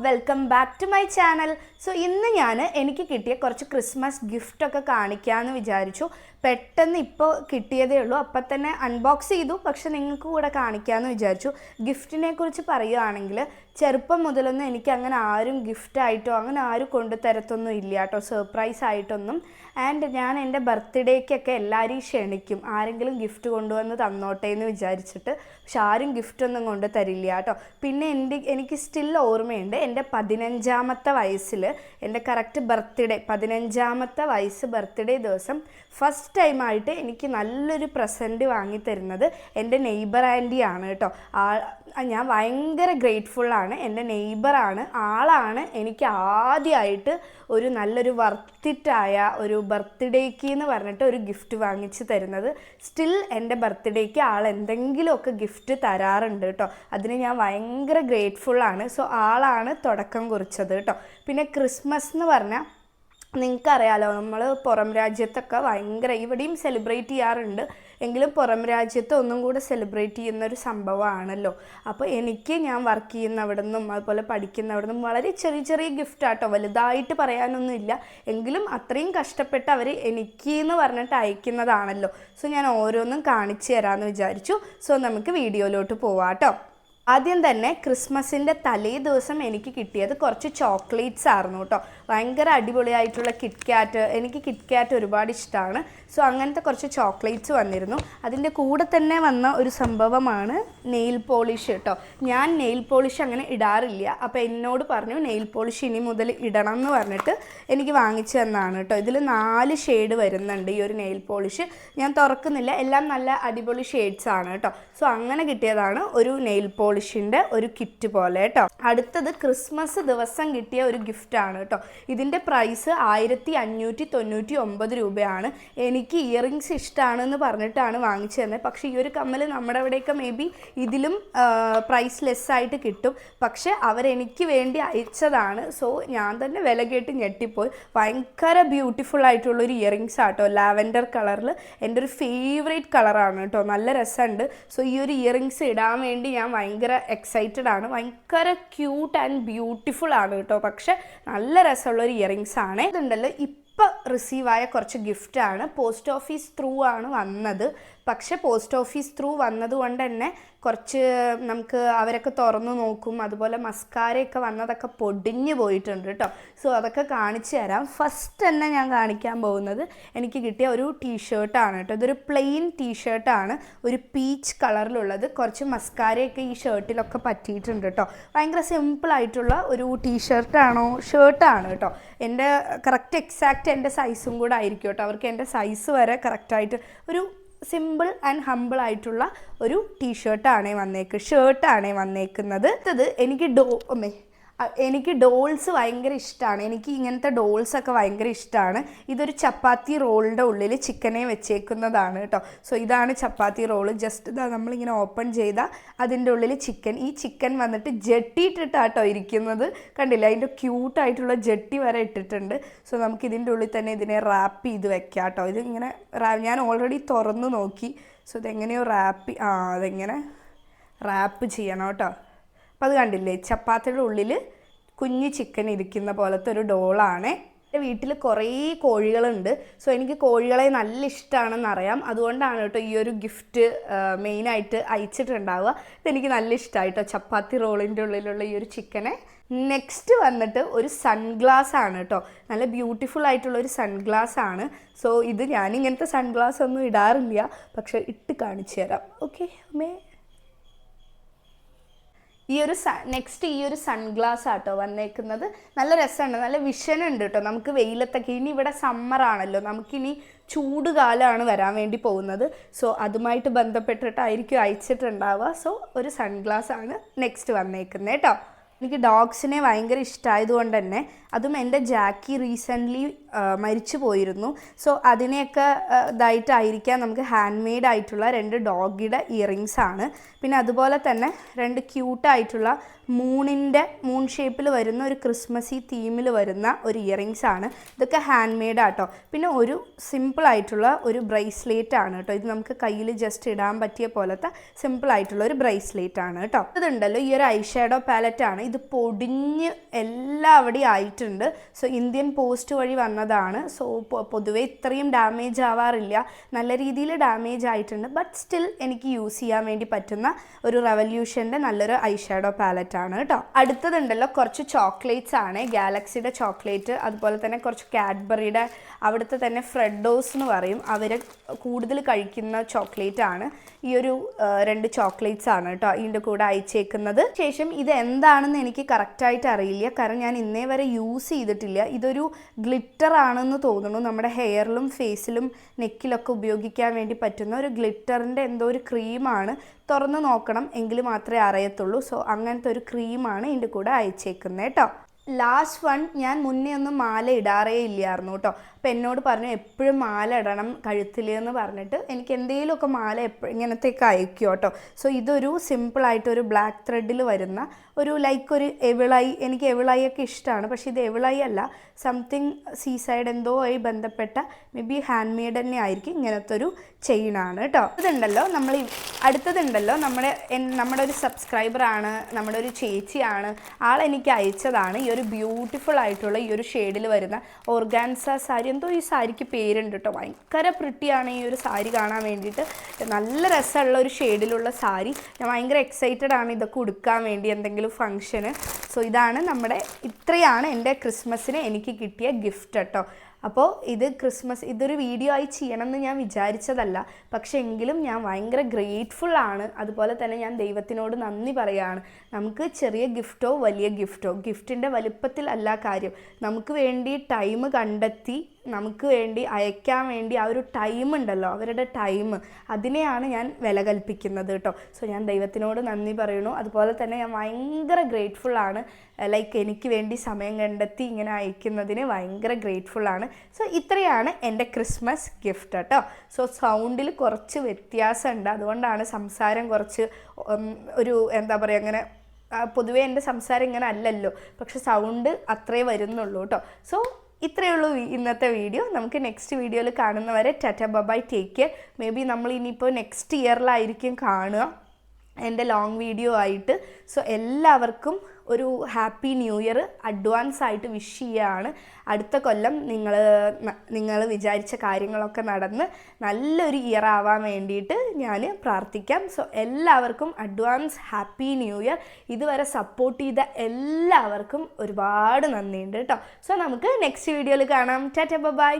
Welcome back to my channel. So ഇന്ന് ഞാൻ എനിക്ക് കിട്ടിയ കുറച്ച് ക്രിസ്മസ് ഗിഫ്റ്റൊക്കെ കാണിക്കാമെന്ന് വിചാരിച്ചു. പെട്ടെന്ന് ഇപ്പോൾ കിട്ടിയതേ ഉള്ളൂ, അപ്പം തന്നെ അൺബോക്സ് ചെയ്തു. പക്ഷെ നിങ്ങൾക്ക് കൂടെ കാണിക്കാമെന്ന് വിചാരിച്ചു. ഗിഫ്റ്റിനെ കുറിച്ച് പറയുകയാണെങ്കിൽ ചെറുപ്പം മുതലൊന്നും എനിക്ക് അങ്ങനെ ആരും ഗിഫ്റ്റായിട്ടോ അങ്ങനെ ആരും കൊണ്ടു തരത്തൊന്നും ഇല്ല കേട്ടോ, സർപ്രൈസ് ആയിട്ടൊന്നും. ആൻഡ് ഞാൻ എൻ്റെ ബർത്ത്ഡേക്കൊക്കെ എല്ലാവരെയും ക്ഷണിക്കും, ആരെങ്കിലും ഗിഫ്റ്റ് കൊണ്ടുവന്ന് തന്നോട്ടെ എന്ന് വിചാരിച്ചിട്ട്. പക്ഷെ ആരും ഗിഫ്റ്റൊന്നും കൊണ്ട് തരില്ല കേട്ടോ. പിന്നെ എനിക്ക് സ്റ്റിൽ ഓർമ്മയുണ്ട്, എൻ്റെ 15ാമത്തെ വയസ്സിൽ എൻ്റെ കറക്റ്റ് ബർത്ത്ഡേ 15ാമത്തെ വയസ്സ് ബർത്ത്ഡേ ദിവസം ഫസ്റ്റ് ടൈമായിട്ട് എനിക്ക് നല്ലൊരു പ്രസൻറ്റ് വാങ്ങിത്തരുന്നത് എൻ്റെ നെയ്ബർ ആൻറ്റിയാണ് കേട്ടോ. ഞാൻ ഭയങ്കര ഗ്രേറ്റ്ഫുള്ളാണ്. എൻ്റെ നെയ്ബറാണ്, ആളാണ് എനിക്ക് ആദ്യമായിട്ട് ഒരു നല്ലൊരു വർത്തിറ്റായ ഒരു ബർത്ത്ഡേക്ക് എന്ന് പറഞ്ഞിട്ട് ഒരു ഗിഫ്റ്റ് വാങ്ങിച്ച് തരുന്നത്. സ്റ്റിൽ എൻ്റെ ബർത്ത്ഡേക്ക് ആൾ എന്തെങ്കിലുമൊക്കെ ഗിഫ്റ്റ് തരാറുണ്ട് കേട്ടോ. അതിന് ഞാൻ ഭയങ്കര ഗ്രേറ്റ്ഫുള്ളാണ്. സോ ആളാണ് തുടക്കം കുറിച്ചത് കേട്ടോ. പിന്നെ ക്രിസ്മസ് എന്ന് പറഞ്ഞാൽ നിങ്ങൾക്കറിയാലോ, നമ്മൾ പുറം രാജ്യത്തൊക്കെ ഭയങ്കര, ഇവിടെയും സെലിബ്രേറ്റ് ചെയ്യാറുണ്ട്, എങ്കിലും പുറം രാജ്യത്ത് ഒന്നും കൂടെ സെലിബ്രേറ്റ് ചെയ്യുന്നൊരു സംഭവമാണല്ലോ. അപ്പോൾ ഞാൻ വർക്ക് ചെയ്യുന്ന അവിടെ നിന്നും അതുപോലെ പഠിക്കുന്ന അവിടെ നിന്നും വളരെ ചെറിയ ചെറിയ ഗിഫ്റ്റാട്ടോ, വലുതായിട്ട് പറയാനൊന്നുമില്ല, എങ്കിലും അത്രയും കഷ്ടപ്പെട്ട് അവർ എനിക്ക് എന്ന് പറഞ്ഞിട്ട് അയക്കുന്നതാണല്ലോ. സോ ഞാൻ ഓരോന്നും കാണിച്ചു തരാമെന്ന് വിചാരിച്ചു. സോ നമുക്ക് വീഡിയോയിലോട്ട് പോവാം കേട്ടോ. ആദ്യം തന്നെ ക്രിസ്മസിൻ്റെ തലേ ദിവസം എനിക്ക് കിട്ടിയത് കുറച്ച് ചോക്ലേറ്റ്സ് ആയിരുന്നു കേട്ടോ. ഭയങ്കര അടിപൊളിയായിട്ടുള്ള കിറ്റ്കാറ്റ്, എനിക്ക് കിറ്റ്കാറ്റ് ഒരുപാട് ഇഷ്ടമാണ്. സോ അങ്ങനത്തെ കുറച്ച് ചോക്ലേറ്റ്സ് വന്നിരുന്നു. അതിൻ്റെ കൂടെ തന്നെ വന്ന ഒരു സംഭവമാണ് നെയിൽ പോളിഷ് കേട്ടോ. ഞാൻ നെയിൽ പോളിഷ് അങ്ങനെ ഇടാറില്ല, അപ്പോൾ എന്നോട് പറഞ്ഞു നെയിൽ പോളിഷ് ഇനി മുതൽ ഇടണം എന്ന് പറഞ്ഞിട്ട് എനിക്ക് വാങ്ങിച്ചു തന്നതാണ് കേട്ടോ. ഇതിൽ 4 ഷെയ്ഡ് വരുന്നുണ്ട് ഈ ഒരു നെയിൽ പോളിഷ്. ഞാൻ തുറക്കുന്നില്ല, എല്ലാം നല്ല അടിപൊളി ഷെയ്ഡ്സ് ആണ് കേട്ടോ. സോ അങ്ങനെ കിട്ടിയതാണ് ഒരു നെയിൽ പോളിഷിൻ്റെ ഒരു കിറ്റ് പോലെ കേട്ടോ. അടുത്തത് ക്രിസ്മസ് ദിവസം കിട്ടിയ ഒരു ഗിഫ്റ്റാണ് കേട്ടോ. ഇതിൻ്റെ പ്രൈസ് 1599 രൂപയാണ്. എനിക്ക് ഇയറിങ്സ് ഇഷ്ടമാണെന്ന് പറഞ്ഞിട്ടാണ് വാങ്ങിച്ചു തന്നത്. പക്ഷേ ഈ ഒരു കമ്മൽ നമ്മുടെ അവിടെയൊക്കെ മേ ബി ഇതിലും പ്രൈസ് ലെസ്സായിട്ട് കിട്ടും, പക്ഷേ അവരെനിക്ക് വേണ്ടി അയച്ചതാണ്. സോ ഞാൻ തന്നെ വില കേട്ട് ഞെട്ടിപ്പോയി. ഭയങ്കര ബ്യൂട്ടിഫുൾ ആയിട്ടുള്ളൊരു ഇയറിങ്സ് ആട്ടോ, ലാവൻഡർ കളറിൽ. എൻ്റെ ഒരു ഫേവറേറ്റ് കളറാണ് കേട്ടോ, നല്ല രസമുണ്ട്. സോ ഈ ഒരു ഇയറിങ്സ് ഇടാൻ വേണ്ടി ഞാൻ ഭയങ്കര എക്സൈറ്റഡ് ആണ്. ഭയങ്കര ക്യൂട്ട് ആൻഡ് ബ്യൂട്ടിഫുൾ ആണ് കേട്ടോ. പക്ഷെ നല്ല രസമുള്ളൊരു ഇയറിങ്സ് ആണ്. ഇതുണ്ടല്ലോ, ഇപ്പം റിസീവായ കുറച്ച് ഗിഫ്റ്റാണ്. പോസ്റ്റ് ഓഫീസ് ത്രൂ ആണ് വന്നത്. പക്ഷെ പോസ്റ്റ് ഓഫീസ് ത്രൂ വന്നത് കൊണ്ട് തന്നെ കുറച്ച് നമുക്ക് അവരൊക്കെ തുറന്നു നോക്കും, അതുപോലെ മസ്കാരയൊക്കെ വന്നതൊക്കെ പൊടിഞ്ഞു പോയിട്ടുണ്ട് കേട്ടോ. സോ അതൊക്കെ കാണിച്ചു തരാം. ഫസ്റ്റ് തന്നെ ഞാൻ കാണിക്കാൻ പോകുന്നത് എനിക്ക് കിട്ടിയ ഒരു ടീഷർട്ടാണ് കേട്ടോ. ഇതൊരു പ്ലെയിൻ ടീഷർട്ടാണ്, ഒരു പീച്ച് കളറിലുള്ളത്. കുറച്ച് മസ്കാരയൊക്കെ ഈ ഷർട്ടിലൊക്കെ പറ്റിയിട്ടുണ്ട് കേട്ടോ. ഭയങ്കര സിമ്പിളായിട്ടുള്ള ഒരു ഷർട്ടാണ് കേട്ടോ. എൻ്റെ കറക്റ്റ് എക്സാക്റ്റ് എൻ്റെ സൈസും കൂടെ ആയിരിക്കും കേട്ടോ. അവർക്ക് എൻ്റെ സൈസ് വരെ കറക്റ്റായിട്ട് ഒരു സിമ്പിൾ ആൻഡ് ഹമ്പിൾ ആയിട്ടുള്ള ഒരു ഷർട്ടാണേ വന്നേക്കുന്നത്. അത് എനിക്ക് ഡോൾസ് ഭയങ്കര ഇഷ്ടമാണ്. എനിക്ക് ഇങ്ങനത്തെ ഡോൾസൊക്കെ ഭയങ്കര ഇഷ്ടമാണ്. ഇതൊരു ചപ്പാത്തി റോളിൻ്റെ ഉള്ളിൽ ചിക്കനെ വെച്ചേക്കുന്നതാണ് കേട്ടോ. സോ ഇതാണ് ചപ്പാത്തി റോള്. ജസ്റ്റ് ഇതാ നമ്മളിങ്ങനെ ഓപ്പൺ ചെയ്താൽ അതിൻ്റെ ഉള്ളിൽ ചിക്കൻ, ഈ ചിക്കൻ വന്നിട്ട് ജെട്ടി ഇട്ടിട്ടാട്ടോ ഇരിക്കുന്നത്. കണ്ടില്ല, അതിൻ്റെ ക്യൂട്ടായിട്ടുള്ള ജെട്ടി വരെ ഇട്ടിട്ടുണ്ട്. സോ നമുക്ക് ഇതിൻ്റെ ഉള്ളിൽ തന്നെ ഇതിനെ റാപ്പ് ചെയ്ത് വെക്കാം കേട്ടോ. ഇത് ഇങ്ങനെ ഞാൻ ഓൾറെഡി തുറന്നു നോക്കി. സോ ഇതെങ്ങനെയോ അതെങ്ങനെ റാപ്പ് ചെയ്യണം കേട്ടോ. അപ്പോൾ അത് കണ്ടില്ലേ, ചപ്പാത്തിയുടെ ഉള്ളിൽ കുഞ്ഞ് ചിക്കൻ ഇരിക്കുന്ന പോലത്തെ ഒരു ഡോളാണ്. എൻ്റെ വീട്ടിൽ കുറേ കോഴികളുണ്ട്. സോ എനിക്ക് കോഴികളെ നല്ല ഇഷ്ടമാണെന്നറിയാം. അതുകൊണ്ടാണ് കേട്ടോ ഈ ഒരു ഗിഫ്റ്റ് മെയിനായിട്ട് അയച്ചിട്ടുണ്ടാവുക. ഇതെനിക്ക് നല്ല ഇഷ്ടമായിട്ടോ, ചപ്പാത്തി റോളിൻ്റെ ഉള്ളിലുള്ള ഈ ഒരു ചിക്കനെ. നെക്സ്റ്റ് വന്നിട്ട് ഒരു സൺഗ്ലാസ് ആണ് കേട്ടോ. നല്ല ബ്യൂട്ടിഫുൾ ആയിട്ടുള്ള ഒരു സൺഗ്ലാസ് ആണ്. സോ ഇത് ഞാനിങ്ങനത്തെ സൺഗ്ലാസ് ഒന്നും ഇടാറില്ല, പക്ഷെ ഇട്ട് കാണിച്ചു തരാം. ഓക്കെ അമ്മേ, ഈ ഒരു സൺഗ്ലാസ് ആട്ടോ വന്നേക്കുന്നത്. നല്ല രസമുണ്ട്, നല്ല വിഷൻ ഉണ്ട് കേട്ടോ. നമുക്ക് വെയിലത്തൊക്കെ, ഇനി ഇവിടെ സമ്മറാണല്ലോ, നമുക്കിനി ചൂട് കാലമാണ് വരാൻ വേണ്ടി പോകുന്നത്. സോ അതുമായിട്ട് ബന്ധപ്പെട്ടിട്ടായിരിക്കും അയച്ചിട്ടുണ്ടാവുക. സോ ഒരു സൺഗ്ലാസ് ആണ് നെക്സ്റ്റ് വന്നേക്കുന്നത് കേട്ടോ. എനിക്ക് ഡോഗ്സിനെ ഭയങ്കര ഇഷ്ടമായതുകൊണ്ട് തന്നെ, അതും എൻ്റെ ജാക്കി റീസെൻ്റ്ലി മരിച്ചു പോയിരുന്നു. സോ അതിനെയൊക്കെ ഇതായിട്ടായിരിക്കാം നമുക്ക് ഹാൻഡ് മെയ്ഡ് ആയിട്ടുള്ള 2 ഡോഗിയുടെ ഇയറിങ്സ് ആണ്. പിന്നെ അതുപോലെ തന്നെ 2 ക്യൂട്ടായിട്ടുള്ള മൂൺ ഷേപ്പിൽ വരുന്ന ഒരു ക്രിസ്മസി തീമിൽ വരുന്ന ഒരു ഇയറിങ്സ് ആണ്. ഇതൊക്കെ ഹാൻഡ് മെയ്ഡ് ആട്ടോ. പിന്നെ ഒരു സിമ്പിളായിട്ടുള്ള ഒരു ബ്രേസ്ലെറ്റ് ആണ് കേട്ടോ. ഇത് നമുക്ക് കയ്യിൽ ജസ്റ്റ് ഇടാൻ പറ്റിയ പോലത്തെ സിമ്പിളായിട്ടുള്ള ഒരു ബ്രേസ്ലെറ്റ് ആണ് കേട്ടോ. ഇതുണ്ടല്ലോ, ഈ ഒരു ഐ ഷാഡോ പാലറ്റ് ആണ്. ഇത് പൊടിഞ്ഞ് എല്ലാം അവിടെ ആയിട്ടുണ്ട്. സോ ഇന്ത്യൻ പോസ്റ്റ് വഴി വന്നതാണ്. സോ പൊതുവേ ഇത്രയും ഡാമേജ് ആവാറില്ല, നല്ല രീതിയിൽ ഡാമേജ് ആയിട്ടുണ്ട്. ബട്ട് സ്റ്റിൽ എനിക്ക് യൂസ് ചെയ്യാൻ വേണ്ടി പറ്റുന്ന ഒരു റെവല്യൂഷൻ്റെ നല്ലൊരു ഐ ഷാഡോ പാലറ്റാണ് കേട്ടോ. അടുത്തതുണ്ടല്ലോ കുറച്ച് ചോക്ലേറ്റ്സ് ആണ്. ഗാലക്സിയുടെ ചോക്ലേറ്റ്, അതുപോലെ തന്നെ കുറച്ച് കാഡ്ബറിയുടെ അവിടുത്തെ തന്നെ ഫ്രെഡോസ് എന്ന് പറയും, അവർ കൂടുതൽ കഴിക്കുന്ന ചോക്ലേറ്റ് ആണ്. ഈ ഒരു 2 ചോക്ലേറ്റ്സ് ആണ് കേട്ടോ ഇതിൻ്റെ കൂടെ അയച്ചേക്കുന്നത്. ശേഷം ഇത് എന്താണെന്ന് എനിക്ക് കറക്റ്റായിട്ട് അറിയില്ല, കാരണം ഞാൻ ഇന്നേ വരെ യൂസ് ചെയ്തിട്ടില്ല. ഇതൊരു ഗ്ലിറ്റർ ആണെന്ന് തോന്നുന്നു. നമ്മുടെ ഹെയറിലും ഫേസിലും നെക്കിലൊക്കെ ഉപയോഗിക്കാൻ വേണ്ടി പറ്റുന്ന ഒരു ഗ്ലിറ്ററിൻ്റെ എന്തോ ഒരു ക്രീമാണ്. തുറന്ന് നോക്കണം എങ്കിൽ മാത്രമേ അറിയത്തുള്ളൂ. സോ അങ്ങനത്തെ ഒരു ക്രീമാണ് ഇതിൻ്റെ കൂടെ അയച്ചേക്കുന്നത് കേട്ടോ. ലാസ്റ്റ് വൺ, ഞാൻ മുന്നേ ഒന്നും മാല ഇടാറേ ഇല്ലായിരുന്നു കേട്ടോ. അപ്പോൾ എന്നോട് പറഞ്ഞു എപ്പോഴും മാല ഇടണം കഴുത്തിൽ എന്ന് പറഞ്ഞിട്ട് എനിക്ക് എന്തെങ്കിലുമൊക്കെ മാല ഇങ്ങനത്തേക്ക് അയക്കും കേട്ടോ. സോ ഇതൊരു സിമ്പിളായിട്ടൊരു ബ്ലാക്ക് ത്രെഡിൽ വരുന്ന ഒരു ലൈക്ക് ഒരു എവിളൈ, എനിക്ക് എവിളൈ ഒക്കെ ഇഷ്ടമാണ്, പക്ഷേ ഇത് എവിളൈ അല്ല, സംതിങ് സീസൈഡ് എന്തോ ആയി ബന്ധപ്പെട്ട മേ ബി ഹാൻഡ് മെയ്ഡ് തന്നെ ആയിരിക്കും. ഇങ്ങനത്തെ ഒരു ചെയിനാണ് കേട്ടോ. ഇതുണ്ടല്ലോ അടുത്തതുണ്ടല്ലോ നമ്മുടെ ഒരു സബ്സ്ക്രൈബറാണ്, നമ്മുടെ ഒരു ചേച്ചിയാണ്, ആളെനിക്ക് അയച്ചതാണ് ഈ ഒരു ബ്യൂട്ടിഫുൾ ആയിട്ടുള്ള ഈ ഒരു ഷെയ്ഡിൽ വരുന്ന ഓർഗാൻസ സാരി. എന്തോ ഈ സാരിക്ക് പേരുണ്ട് കേട്ടോ, ഭയങ്കര പ്രിട്ടിയാണ് ഈ ഒരു സാരി കാണാൻ വേണ്ടിയിട്ട്. നല്ല രസമുള്ള ഒരു ഷെയ്ഡിലുള്ള സാരി. ഞാൻ ഭയങ്കര എക്സൈറ്റഡ് ആണ് ഇതൊക്കെ ഉടുക്കാൻ വേണ്ടി എന്തെങ്കിലും ഫങ്ഷന്. സോ ഇത്രയാണ് എൻ്റെ ക്രിസ്മസിന് എനിക്ക് കിട്ടിയ ഗിഫ്റ്റ് കേട്ടോ. അപ്പോൾ ഇതൊരു വീഡിയോ ആയി ചെയ്യണമെന്ന് ഞാൻ വിചാരിച്ചതല്ല, പക്ഷേ എങ്കിലും ഞാൻ ഭയങ്കര ഗ്രേറ്റ്ഫുൾ ആണ്. അതുപോലെ തന്നെ ഞാൻ ദൈവത്തിനോട് നന്ദി പറയുകയാണ്. നമുക്ക് ചെറിയ ഗിഫ്റ്റോ വലിയ ഗിഫ്റ്റോ, ഗിഫ്റ്റിൻ്റെ വലുപ്പത്തിലല്ല കാര്യം, നമുക്ക് വേണ്ടി ടൈം കണ്ടെത്തി നമുക്ക് വേണ്ടി അയക്കാൻ വേണ്ടി ആ ഒരു ടൈം ഉണ്ടല്ലോ, അവരുടെ ടൈം, അതിനെയാണ് ഞാൻ വില കൽപ്പിക്കുന്നത് കേട്ടോ. സോ ഞാൻ ദൈവത്തിനോട് നന്ദി പറയുന്നു. അതുപോലെ തന്നെ ഞാൻ ഭയങ്കര ഗ്രേറ്റ്ഫുൾ ആണ്, ലൈക്ക് എനിക്ക് വേണ്ടി സമയം കണ്ടെത്തി ഇങ്ങനെ അയക്കുന്നതിന് ഭയങ്കര ഗ്രേറ്റ്ഫുൾ ആണ്. സോ ഇത്രയാണ് എൻ്റെ ക്രിസ്മസ് ഗിഫ്റ്റ് കേട്ടോ. സോ സൗണ്ടിൽ കുറച്ച് വ്യത്യാസമുണ്ട്, അതുകൊണ്ടാണ് സംസാരം കുറച്ച് ഒരു എന്താ പറയുക, അങ്ങനെ പൊതുവേ എൻ്റെ സംസാരം ഇങ്ങനെ അല്ലല്ലോ, പക്ഷെ സൗണ്ട് അത്രേ വരുന്നുള്ളൂ കേട്ടോ. സോ ഇത്രയേ ഉള്ളൂ ഇന്നത്തെ വീഡിയോ. നമുക്ക് നെക്സ്റ്റ് വീഡിയോയിൽ കാണുന്നവരെ Tata by, take care. May be നമ്മൾ ഇനിയിപ്പോൾ നെക്സ്റ്റ് ഇയറിലായിരിക്കും കാണുക എൻ്റെ ലോങ് വീഡിയോ ആയിട്ട്. സോ എല്ലാവർക്കും ഒരു ഹാപ്പി ന്യൂ ഇയർ അഡ്വാൻസ് ആയിട്ട് വിഷ് ചെയ്യുകയാണ്. അടുത്ത കൊല്ലം നിങ്ങൾ വിചാരിച്ച കാര്യങ്ങളൊക്കെ നടന്ന് നല്ലൊരു ഇയർ ആവാൻ വേണ്ടിയിട്ട് ഞാൻ പ്രാർത്ഥിക്കാം. സോ എല്ലാവർക്കും അഡ്വാൻസ് ഹാപ്പി ന്യൂ ഇയർ. ഇതുവരെ സപ്പോർട്ട് ചെയ്ത എല്ലാവർക്കും ഒരുപാട് നന്ദിയുണ്ട് കേട്ടോ. സോ നമുക്ക് നെക്സ്റ്റ് വീഡിയോയിൽ കാണാം. ടാറ്റ ബൈ.